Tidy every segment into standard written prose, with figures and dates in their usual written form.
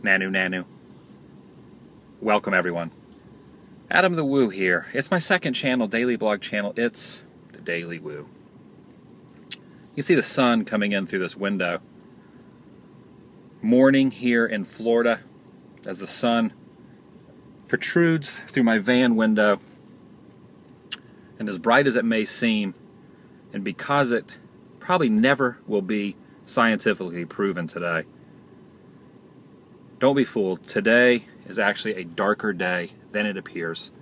Nanu. Welcome everyone. Adam the Woo here. It's my second channel, daily blog channel. It's the Daily Woo. You see the sun coming in through this window. Morning here in Florida as the sun protrudes through my van window. And as bright as it may seem, and because it probably never will be scientifically proven today, don't be fooled. Today is actually a darker day than it appears,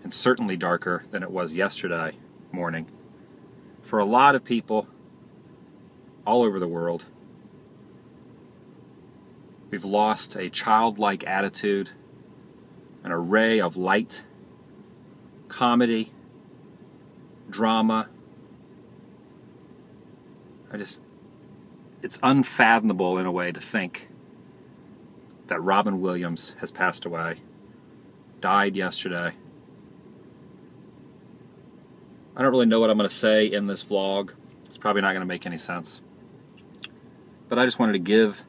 and certainly darker than it was yesterday morning. For a lot of people all over the world, we've lost a childlike attitude, an array of light, comedy, drama. It's unfathomable in a way to think that Robin Williams has passed away, died yesterday. I don't really know what I'm going to say in this vlog. It's probably not going to make any sense. But I just wanted to give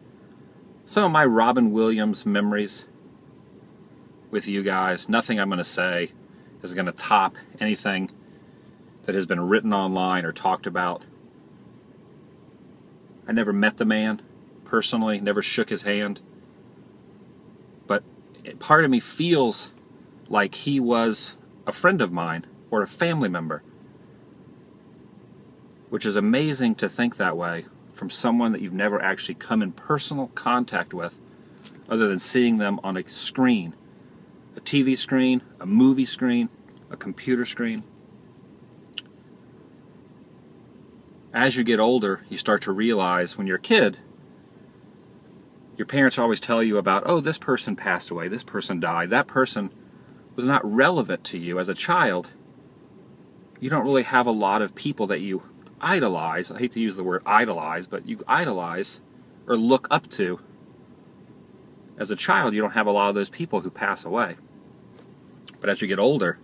some of my Robin Williams memories with you guys. Nothing I'm going to say is going to top anything that has been written online or talked about. I never met the man personally, never shook his hand. But part of me feels like he was a friend of mine or a family member, which is amazing to think that way from someone that you've never actually come in personal contact with other than seeing them on a screen, a TV screen, a movie screen, a computer screen. As you get older, you start to realize when you're a kid, your parents always tell you about, oh, this person passed away, this person died, that person was not relevant to you as a child. You don't really have a lot of people that you idolize. I hate to use the word idolize, but you idolize or look up to. As a child, you don't have a lot of those people who pass away. But as you get older,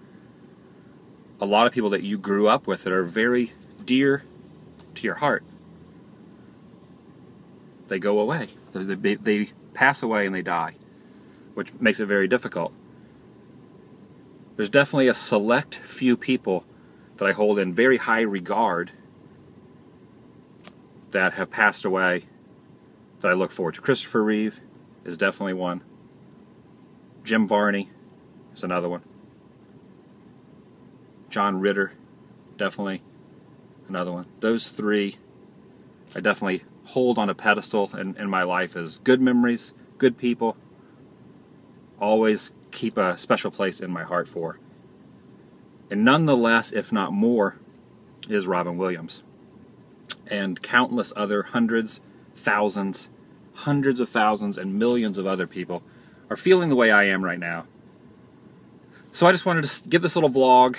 a lot of people that you grew up with that are very dear to your heart, they go away. They pass away and they die, which makes it very difficult. There's definitely a select few people that I hold in very high regard that have passed away that I look forward to. Christopher Reeve is definitely one. Jim Varney is another one. John Ritter, definitely another one. Those three I definitely hold on a pedestal in my life as good memories, good people. Always keep a special place in my heart for. And nonetheless, if not more, is Robin Williams. And countless other hundreds of thousands, and millions of other people are feeling the way I am right now. So I just wanted to give this little vlog,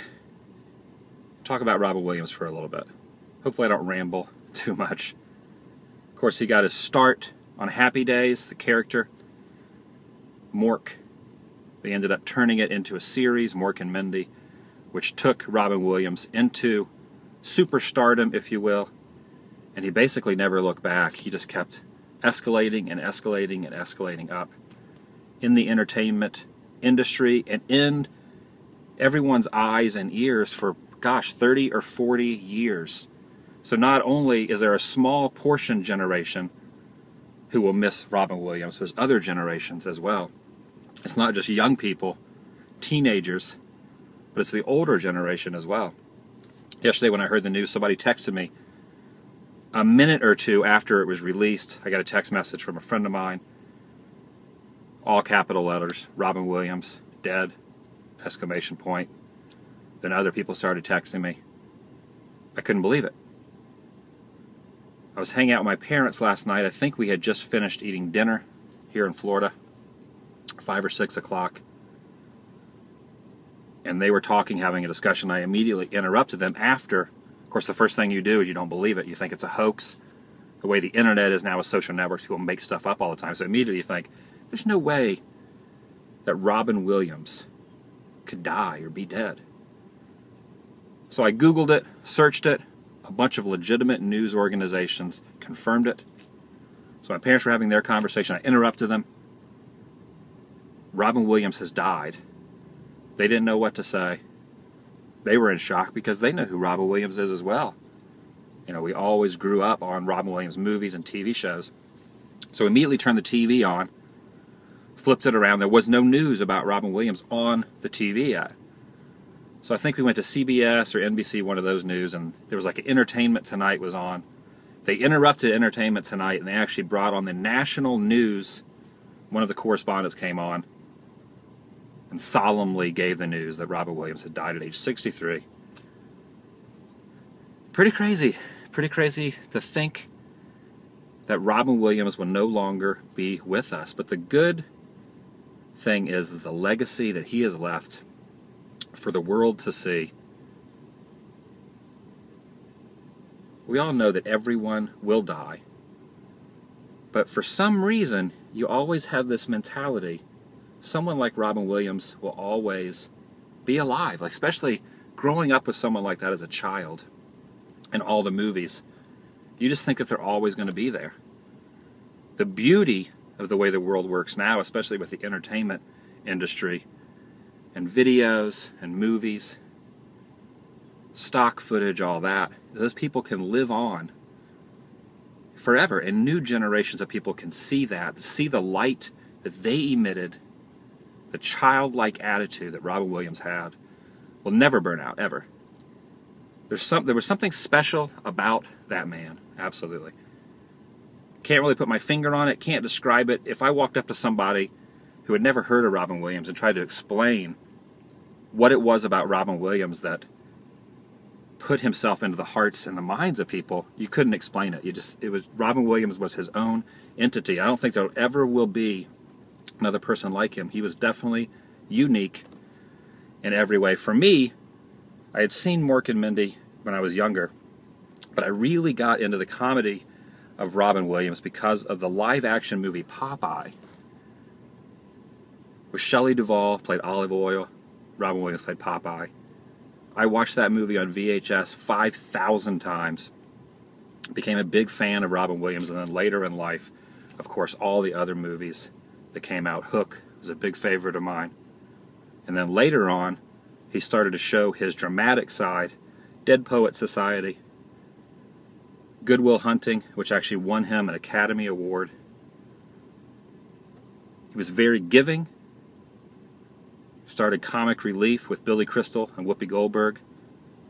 talk about Robin Williams for a little bit. Hopefully I don't ramble too much. Of course, he got his start on Happy Days, the character, Mork. They ended up turning it into a series, Mork and Mindy, which took Robin Williams into superstardom, if you will. And he basically never looked back. He just kept escalating and escalating and escalating up in the entertainment industry and in everyone's eyes and ears for, gosh, 30 or 40 years. So not only is there a small portion generation who will miss Robin Williams, there's other generations as well. It's not just young people, teenagers, but it's the older generation as well. Yesterday when I heard the news, somebody texted me a minute or two after it was released. I got a text message from a friend of mine, all capital letters, Robin Williams, dead, exclamation point. Then other people started texting me. I couldn't believe it. I was hanging out with my parents last night. I think we had just finished eating dinner here in Florida, 5 or 6 o'clock. And they were talking, having a discussion. I immediately interrupted them after. Of course, the first thing you do is you don't believe it. You think it's a hoax. The way the internet is now with social networks, people make stuff up all the time. So immediately you think, there's no way that Robin Williams could die or be dead. So I Googled it, searched it. A bunch of legitimate news organizations confirmed it. So my parents were having their conversation. I interrupted them. Robin Williams has died. They didn't know what to say. They were in shock because they know who Robin Williams is as well. You know, we always grew up on Robin Williams movies and TV shows. So immediately turned the TV on, flipped it around. There was no news about Robin Williams on the TV yet. So I think we went to CBS or NBC, one of those news, and there was like Entertainment Tonight was on. They interrupted Entertainment Tonight, and they actually brought on the national news. One of the correspondents came on and solemnly gave the news that Robin Williams had died at age 63. Pretty crazy to think that Robin Williams will no longer be with us. But the good thing is the legacy that he has left for the world to see. We all know that everyone will die. But for some reason, you always have this mentality. Someone like Robin Williams will always be alive. Like, especially growing up with someone like that as a child in all the movies. You just think that they're always going to be there. The beauty of the way the world works now, especially with the entertainment industry and videos and movies, stock footage, all that, those people can live on forever, and new generations of people can see that, see the light that they emitted, the childlike attitude that Robin Williams had will never burn out, ever. There was something special about that man, absolutely. Can't really put my finger on it, can't describe it. If I walked up to somebody who had never heard of Robin Williams and tried to explain what it was about Robin Williams that put himself into the hearts and the minds of people, you couldn't explain it. Robin Williams was his own entity. I don't think there ever will be another person like him. He was definitely unique in every way. For me, I had seen Mork and Mindy when I was younger, but I really got into the comedy of Robin Williams because of the live-action movie Popeye, where Shelley Duvall played Olive Oyl, Robin Williams played Popeye. I watched that movie on VHS 5,000 times, became a big fan of Robin Williams, and then later in life, of course, all the other movies that came out. Hook was a big favorite of mine. And then later on, he started to show his dramatic side. Dead Poets Society, Good Will Hunting, which actually won him an Academy Award. He was very giving. Started Comic Relief with Billy Crystal and Whoopi Goldberg.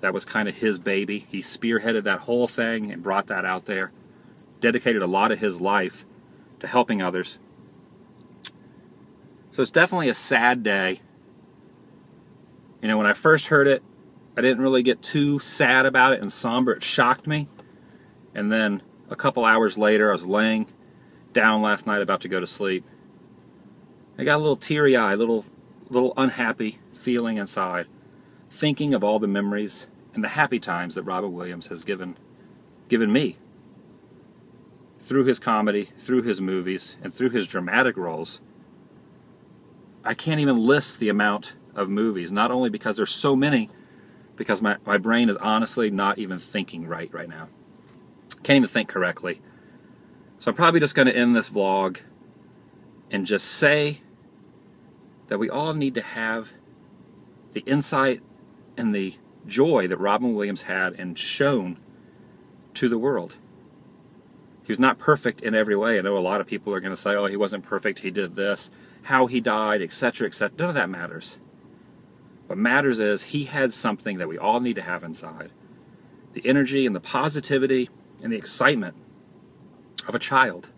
That was kind of his baby. He spearheaded that whole thing and brought that out there. Dedicated a lot of his life to helping others. So it's definitely a sad day. You know, when I first heard it, I didn't really get too sad about it and somber. It shocked me. And then a couple hours later, I was laying down last night about to go to sleep. I got a little teary-eyed, little unhappy feeling inside, thinking of all the memories and the happy times that Robin Williams has given me through his comedy, through his movies, and through his dramatic roles. I can't even list the amount of movies, not only because there's so many, because my brain is honestly not even thinking right now. Can't even think correctly. So I'm probably just going to end this vlog and just say that we all need to have the insight and the joy that Robin Williams had and shown to the world. He was not perfect in every way. I know a lot of people are going to say, oh, he wasn't perfect, he did this, how he died, etc., etc. None of that matters. What matters is he had something that we all need to have inside. The energy and the positivity and the excitement of a child.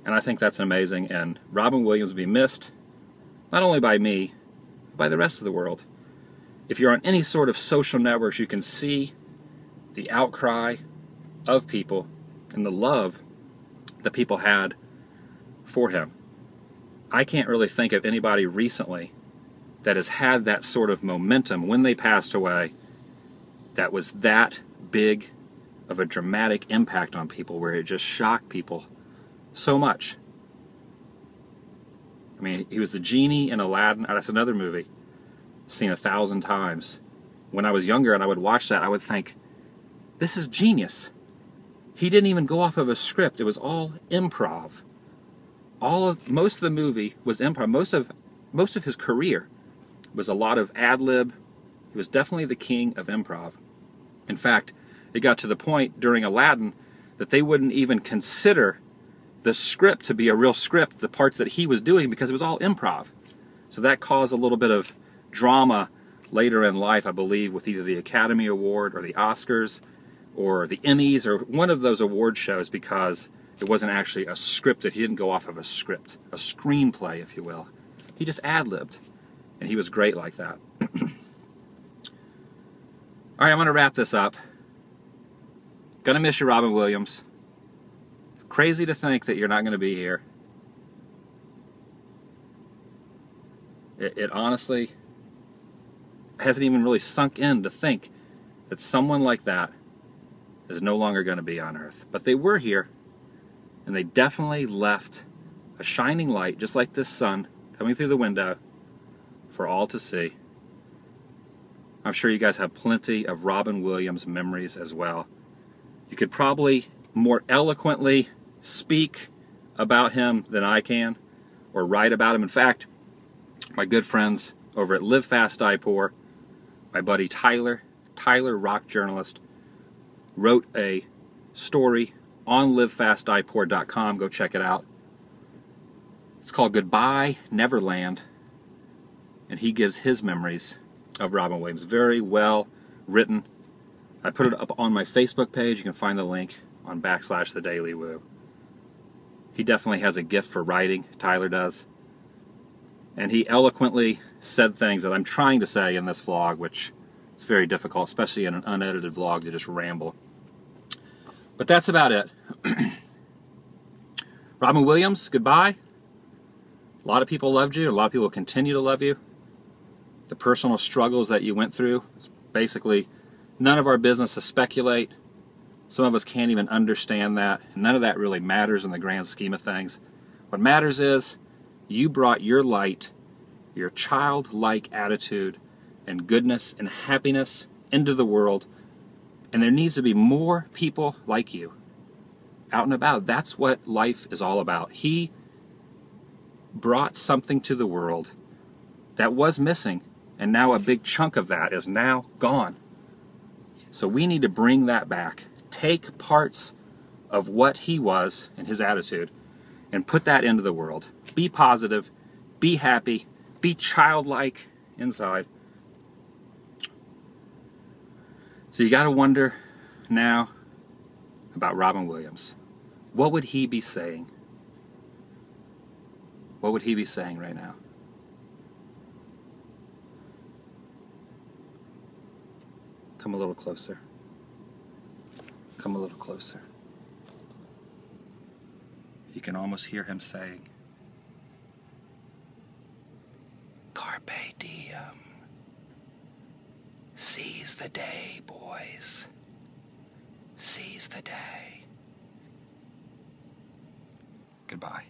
And I think that's amazing. And Robin Williams will be missed, not only by me, but by the rest of the world. If you're on any sort of social networks, you can see the outcry of people and the love that people had for him. I can't really think of anybody recently that has had that sort of momentum when they passed away that was that big of a dramatic impact on people, where it just shocked people so much. I mean, he was the genie in Aladdin. That's another movie seen 1,000 times. When I was younger and I would watch that, I would think, this is genius. He didn't even go off of a script. It was all improv. most of the movie was improv. Most of his career was a lot of ad-lib. He was definitely the king of improv. In fact, it got to the point during Aladdin that they wouldn't even consider the script to be a real script, the parts that he was doing, because it was all improv. So that caused a little bit of drama later in life, I believe, with either the Academy Award or the Oscars or the Emmys or one of those award shows, because it wasn't actually a scripted. He didn't go off of a script, a screenplay, if you will. He just ad-libbed, and he was great like that. All right, I'm going to wrap this up. Gonna miss you, Robin Williams. Crazy to think that you're not going to be here. It honestly hasn't even really sunk in to think that someone like that is no longer going to be on Earth. But they were here, and they definitely left a shining light, just like this sun coming through the window, for all to see. I'm sure you guys have plenty of Robin Williams memories as well. You could probably more eloquently speak about him than I can, or write about him. In fact, my good friends over at Live Fast Die Poor, my buddy Tyler, rock journalist, wrote a story on livefastdiepoor.com. Go check it out. It's called Goodbye Neverland, and he gives his memories of Robin Williams. Very well written. I put it up on my Facebook page. You can find the link on /TheDailyWoo. He definitely has a gift for writing, Tyler does. And he eloquently said things that I'm trying to say in this vlog, which is very difficult, especially in an unedited vlog, to just ramble. But that's about it. Robin Williams, goodbye. A lot of people loved you. A lot of people continue to love you. The personal struggles that you went through, basically none of our business to speculate. Some of us can't even understand that, and none of that really matters in the grand scheme of things. What matters is you brought your light, your childlike attitude and goodness and happiness into the world, and there needs to be more people like you out and about. That's what life is all about. He brought something to the world that was missing, and now a big chunk of that is now gone. So we need to bring that back. Take parts of what he was and his attitude and put that into the world. Be positive, be happy, be childlike inside. So you got to wonder now about Robin Williams. What would he be saying? What would he be saying right now? Come a little closer. Come a little closer. You can almost hear him saying, Carpe diem. Seize the day, boys. Seize the day. Goodbye.